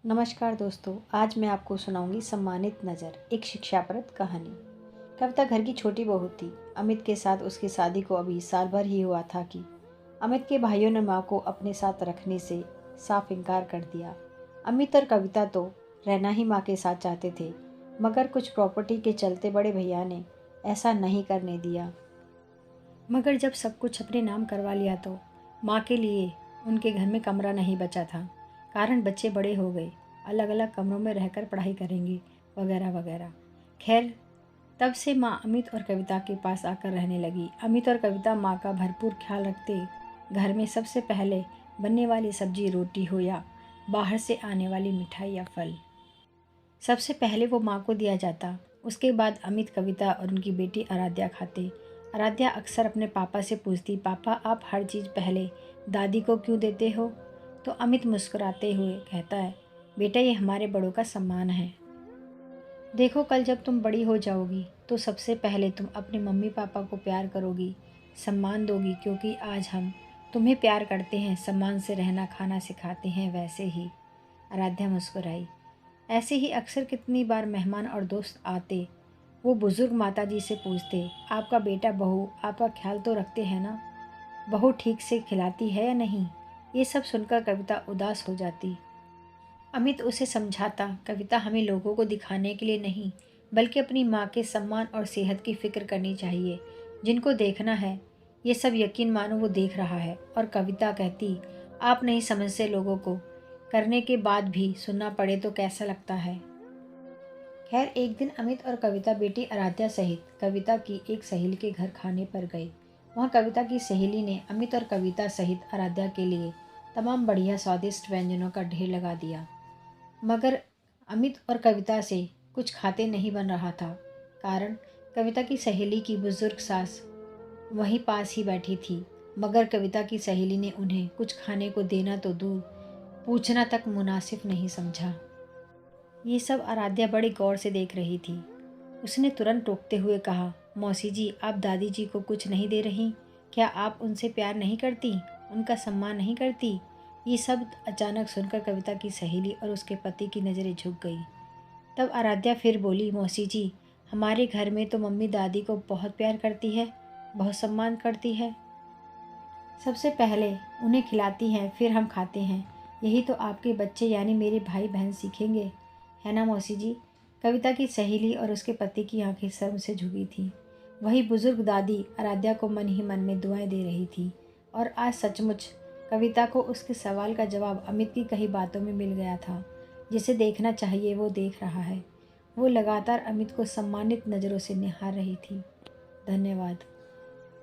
नमस्कार दोस्तों, आज मैं आपको सुनाऊंगी सम्मानित नज़र, एक शिक्षाप्रद कहानी। कविता घर की छोटी बहू थी। अमित के साथ उसकी शादी को अभी साल भर ही हुआ था कि अमित के भाइयों ने माँ को अपने साथ रखने से साफ इनकार कर दिया। अमित और कविता तो रहना ही माँ के साथ चाहते थे, मगर कुछ प्रॉपर्टी के चलते बड़े भैया ने ऐसा नहीं करने दिया। मगर जब सब कुछ अपने नाम करवा लिया तो माँ के लिए उनके घर में कमरा नहीं बचा था। कारण बच्चे बड़े हो गए, अलग अलग कमरों में रहकर पढ़ाई करेंगे वगैरह वगैरह। खैर, तब से माँ अमित और कविता के पास आकर रहने लगी। अमित और कविता माँ का भरपूर ख्याल रखते। घर में सबसे पहले बनने वाली सब्जी रोटी हो या बाहर से आने वाली मिठाई या फल, सबसे पहले वो माँ को दिया जाता। उसके बाद अमित, कविता और उनकी बेटी आराध्या खाते। आराध्या अक्सर अपने पापा से पूछती, पापा आप हर चीज़ पहले दादी को क्यों देते हो? तो अमित मुस्कुराते हुए कहता है, बेटा ये हमारे बड़ों का सम्मान है। देखो कल जब तुम बड़ी हो जाओगी तो सबसे पहले तुम अपने मम्मी पापा को प्यार करोगी, सम्मान दोगी, क्योंकि आज हम तुम्हें प्यार करते हैं, सम्मान से रहना खाना सिखाते हैं। वैसे ही आराध्या मुस्कुराई। ऐसे ही अक्सर कितनी बार मेहमान और दोस्त आते। वो बुजुर्ग माताजी से पूछते, आपका बेटा बहू आपका ख्याल तो रखते हैं ना? बहू ठीक से खिलाती है या नहीं? ये सब सुनकर कविता उदास हो जाती। अमित उसे समझाता, कविता हमें लोगों को दिखाने के लिए नहीं, बल्कि अपनी माँ के सम्मान और सेहत की फिक्र करनी चाहिए। जिनको देखना है ये सब यकीन मानो वो देख रहा है। और कविता कहती, आप नहीं समझते, लोगों को करने के बाद भी सुनना पड़े तो कैसा लगता है। खैर, एक दिन अमित और कविता बेटी आराध्या सहित कविता की एक सहेली के घर खाने पर गए। वहाँ कविता की सहेली ने अमित और कविता सहित आराध्या के लिए तमाम बढ़िया स्वादिष्ट व्यंजनों का ढेर लगा दिया। मगर अमित और कविता से कुछ खाते नहीं बन रहा था। कारण कविता की सहेली की बुजुर्ग सास वहीं पास ही बैठी थी। मगर कविता की सहेली ने उन्हें कुछ खाने को देना तो दूर, पूछना तक मुनासिब नहीं समझा। ये सब आराध्या बड़े गौर से देख रही थी। उसने तुरंत टोकते हुए कहा, मौसी जी आप दादी जी को कुछ नहीं दे रही? क्या आप उनसे प्यार नहीं करती, उनका सम्मान नहीं करती? ये सब अचानक सुनकर कविता की सहेली और उसके पति की नज़रें झुक गई। तब आराध्या फिर बोली, मौसी जी हमारे घर में तो मम्मी दादी को बहुत प्यार करती है, बहुत सम्मान करती है। सबसे पहले उन्हें खिलाती हैं, फिर हम खाते हैं। यही तो आपके बच्चे यानी मेरे भाई बहन सीखेंगे, है ना मौसी जी? कविता की सहेली और उसके पति की आंखें शर्म से झुकी थी। वही बुजुर्ग दादी आराध्या को मन ही मन में दुआएं दे रही थी। और आज सचमुच कविता को उसके सवाल का जवाब अमित की कही बातों में मिल गया था। जिसे देखना चाहिए वो देख रहा है। वो लगातार अमित को सम्मानित नज़रों से निहार रही थी। धन्यवाद।